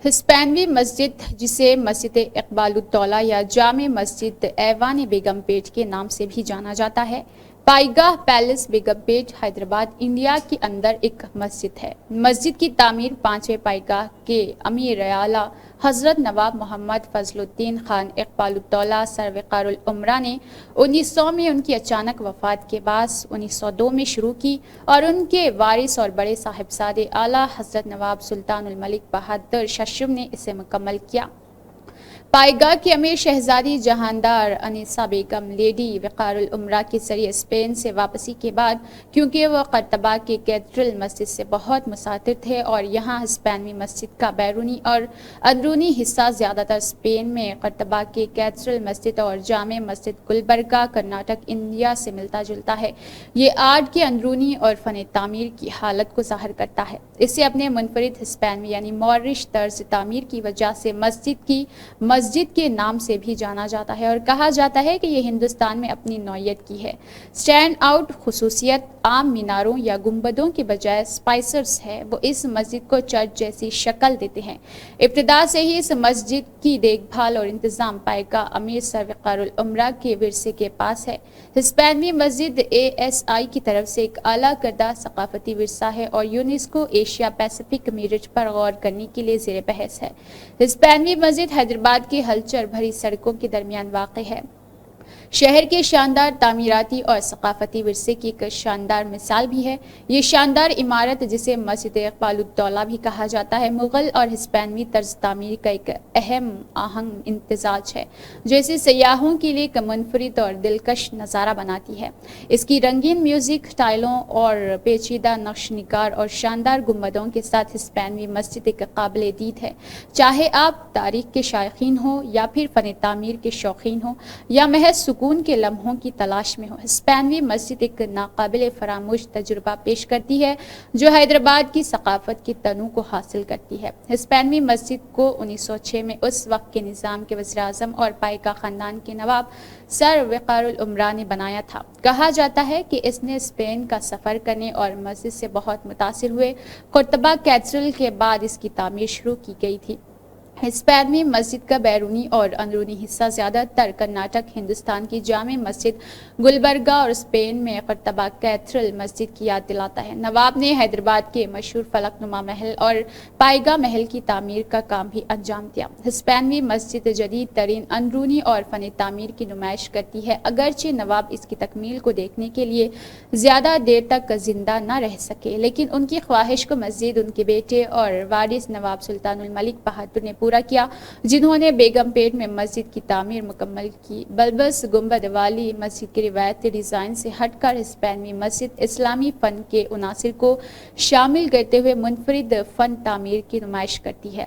ہسپانوی مسجد، جسے مسجد اقبال الدولہ یا جامع مسجد ایوان بیگم پیٹ کے نام سے بھی جانا جاتا ہے، پائیگاہ پیلس بیگم پیٹ، حیدرآباد، انڈیا کے اندر ایک مسجد ہے۔ مسجد کی تعمیر 5ویں پائیگاہ کے امیر اعلیٰ حضرت نواب محمد فضل الدین خان اقبال الدولہ سروقار العمرہ نے 1900 میں ان کی اچانک وفات کے بعد 1902 میں شروع کی اور ان کے وارث اور بڑے صاحبزادے اعلیٰ حضرت نواب سلطان الملک بہادر ششم نے اسے مکمل کیا۔ پائیگاہ کی امیر شہزادی جہاندار انیسہ بیگم لیڈی وقار العمرہ کے ذریعے اسپین سے واپسی کے بعد، کیونکہ وہ قرطبہ کے کیتھیڈرل مسجد سے بہت متاثر تھے اور یہاں ہسپانوی مسجد کا بیرونی اور اندرونی حصہ زیادہ تر اسپین میں قرطبہ کے کیتھیڈرل مسجد اور جامع مسجد گلبرگہ، کرناٹک، انڈیا سے ملتا جلتا ہے، یہ آرٹ کے اندرونی اور فن تعمیر کی حالت کو ظاہر کرتا ہے۔ اسے اپنے منفرد ہسپانوی یعنی مورش طرز تعمیر کی وجہ سے مسجد کے نام سے بھی جانا جاتا ہے اور کہا جاتا ہے کہ یہ ہندوستان میں اپنی نوعیت کی ہے۔ سٹینڈ آؤٹ خصوصیت عام میناروں یا گنبدوں کے بجائے سپائسرز ہے، وہ اس مسجد کو چرچ جیسی شکل دیتے ہیں۔ ابتدا سے ہی اس مسجد کی دیکھ بھال اور انتظام پائیگاہ امیر سروقار العمرہ کے ورثے کے پاس ہے۔ ہسپانوی مسجد ASI کی طرف سے ایک اعلیٰ کردہ ثقافتی ورثہ ہے اور یونیسکو ایشیا پیسیفک میرٹ پر غور کرنے کے لیے زیر بحث ہے۔ ہسپانوی مسجد حیدرآباد کی ہلچل بھری سڑکوں کے درمیان واقع ہے۔ شہر کے شاندار تعمیراتی اور ثقافتی ورثے کی ایک شاندار مثال بھی ہے۔ یہ شاندار عمارت، جسے مسجد اقبال الدولہ بھی کہا جاتا ہے، مغل اور ہسپانوی طرز تعمیر کا ایک اہم آہنگ امتزاج ہے جو اسے سیاحوں کے لیے ایک منفرد اور دلکش نظارہ بناتی ہے۔ اس کی رنگین میوزک ٹائلوں اور پیچیدہ نقش نگار اور شاندار گنبدوں کے ساتھ ہسپانوی مسجد ایک قابل دید ہے، چاہے آپ تاریخ کے شائقین ہوں یا پھر فن تعمیر کے شوقین ہوں یا محض سکون کے لمحوں کی تلاش میں ہو۔ ہسپانوی مسجد ایک ناقابل فراموش تجربہ پیش کرتی ہے جو حیدرآباد کی ثقافت کی تنوع کو حاصل کرتی ہے۔ ہسپانوی مسجد کو 1906 میں اس وقت کے نظام کے وزیر اعظم اور پائیگاہ خاندان کے نواب سر وقار العمرہ نے بنایا تھا۔ کہا جاتا ہے کہ اس نے اسپین کا سفر کرنے اور مسجد سے بہت متاثر ہوئے قرطبہ کیتھیڈرل کے بعد اس کی تعمیر شروع کی گئی تھی۔ ہسپانوی مسجد کا بیرونی اور اندرونی حصہ زیادہ تر کرناٹک، ہندوستان کی جامع مسجد گلبرگہ اور اسپین میں قرطبہ کیتھیڈرل مسجد کی یاد دلاتا ہے۔ نواب نے حیدرآباد کے مشہور فلک نما محل اور پائیگاہ محل کی تعمیر کا کام بھی انجام دیا۔ ہسپانوی مسجد جدید ترین اندرونی اور فن تعمیر کی نمائش کرتی ہے، اگرچہ نواب اس کی تکمیل کو دیکھنے کے لیے زیادہ دیر تک زندہ نہ رہ سکے، لیکن ان کی خواہش کو مزید ان کے بیٹے اور وارث نواب سلطان الملک بہادر نے پورا کیا، جنہوں نے بیگم پیٹ میں مسجد کی تعمیر مکمل کی۔ بلبس گنبد والی مسجد کے روایتی ڈیزائن سے ہٹ کر ہسپانوی مسجد اسلامی فن کے عناصر کو شامل کرتے ہوئے منفرد فن تعمیر کی نمائش کرتی ہے۔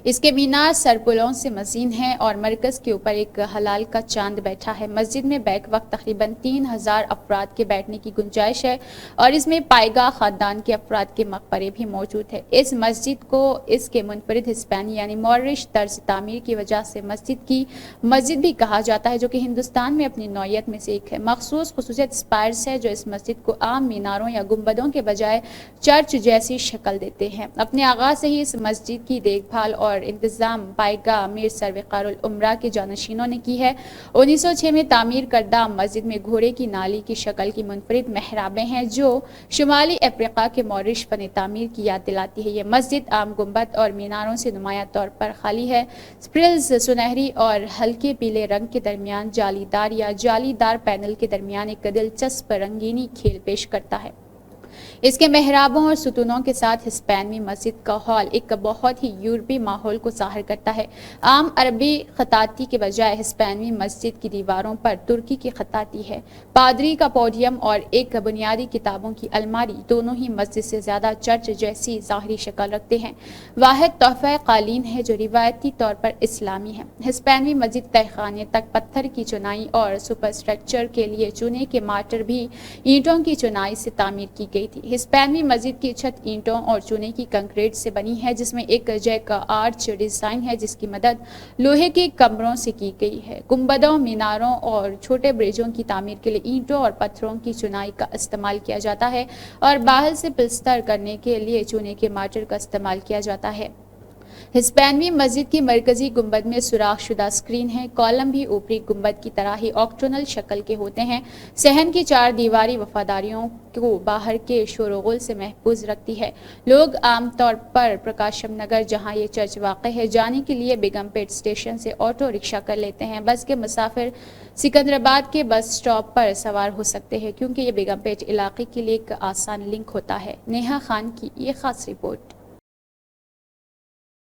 اس کے مینار سرپلوں سے مزین ہیں اور مرکز کے اوپر ایک ہلال کا چاند بیٹھا ہے۔ مسجد میں بیک وقت تقریباً 3000 افراد کے بیٹھنے کی گنجائش ہے اور اس میں پائیگاہ خاندان کے افراد کے مقبرے بھی موجود ہے۔ اس مسجد کو اس کے منفرد ہسپانوی یعنی مورش طرز تعمیر کی وجہ سے مسجد کی مسجد بھی کہا جاتا ہے، جو کہ ہندوستان میں اپنی نوعیت میں سے ایک ہے۔ مخصوص خصوصیت اسپائرز ہے جو اس مسجد کو عام میناروں یا گنبدوں کے بجائے چرچ جیسی شکل دیتے ہیں۔ اپنے آغاز سے ہی اس مسجد کی دیکھ بھال اور انتظام پائیگاہ امیر سروقار العمرہ کے جانشینوں نے کی ہے۔ 1906 میں تعمیر کردہ مسجد میں گھوڑے کی نالی کی شکل کی منفرد محرابیں ہیں جو شمالی افریقہ کے مورش فن تعمیر کی یاد دلاتی ہے۔ یہ مسجد عام گنبد اور میناروں سے نمایاں طور پر خالی ہے۔ سپرلز سنہری اور ہلکے پیلے رنگ کے درمیان جالی دار یا جالی دار پینل کے درمیان ایک دلچسپ رنگینی کھیل پیش کرتا ہے۔ اس کے محرابوں اور ستونوں کے ساتھ ہسپانوی مسجد کا ہال ایک بہت ہی یورپی ماحول کو ظاہر کرتا ہے۔ عام عربی خطاطی کے بجائے ہسپانوی مسجد کی دیواروں پر ترکی کی خطاطی ہے۔ پادری کا پوڈیم اور ایک بنیادی کتابوں کی الماری دونوں ہی مسجد سے زیادہ چرچ جیسی ظاہری شکل رکھتے ہیں۔ واحد تحفہ قالین ہے جو روایتی طور پر اسلامی ہے۔ ہسپانوی مسجد تہہ خانے تک پتھر کی چنائی اور سپر اسٹرکچر کے لیے چونے کے مارٹر بھی اینٹوں کی چنائی سے تعمیر کی گئی تھی۔ ہسپانوی مسجد کی چھت اینٹوں اور چونے کی کنکریٹ سے بنی ہے، جس میں ایک جیک آرچ ڈیزائن ہے جس کی مدد لوہے کے کمروں سے کی گئی ہے۔ گنبدوں، میناروں اور چھوٹے برجوں کی تعمیر کے لیے اینٹوں اور پتھروں کی چنائی کا استعمال کیا جاتا ہے اور باہر سے پلستر کرنے کے لیے چونے کے مارٹر کا استعمال کیا جاتا ہے۔ ہسپانوی مسجد کی مرکزی گنبد میں سوراخ شدہ سکرین ہے، کالم بھی اوپری گنبد کی طرح ہی آکٹونل شکل کے ہوتے ہیں۔ صحن کی چار دیواری وفاداریوں کو باہر کے شور و غل سے محفوظ رکھتی ہے۔ لوگ عام طور پر پرکاشم نگر، جہاں یہ چرچ واقع ہے، جانے کے لیے بیگم پیٹ اسٹیشن سے آٹو رکشہ کر لیتے ہیں۔ بس کے مسافر سکندرآباد کے بس اسٹاپ پر سوار ہو سکتے ہیں، کیونکہ یہ بیگم پیٹ علاقے کے لیے ایک آسان لنک ہوتا ہے۔ نیہا خان کی یہ خاص رپورٹ۔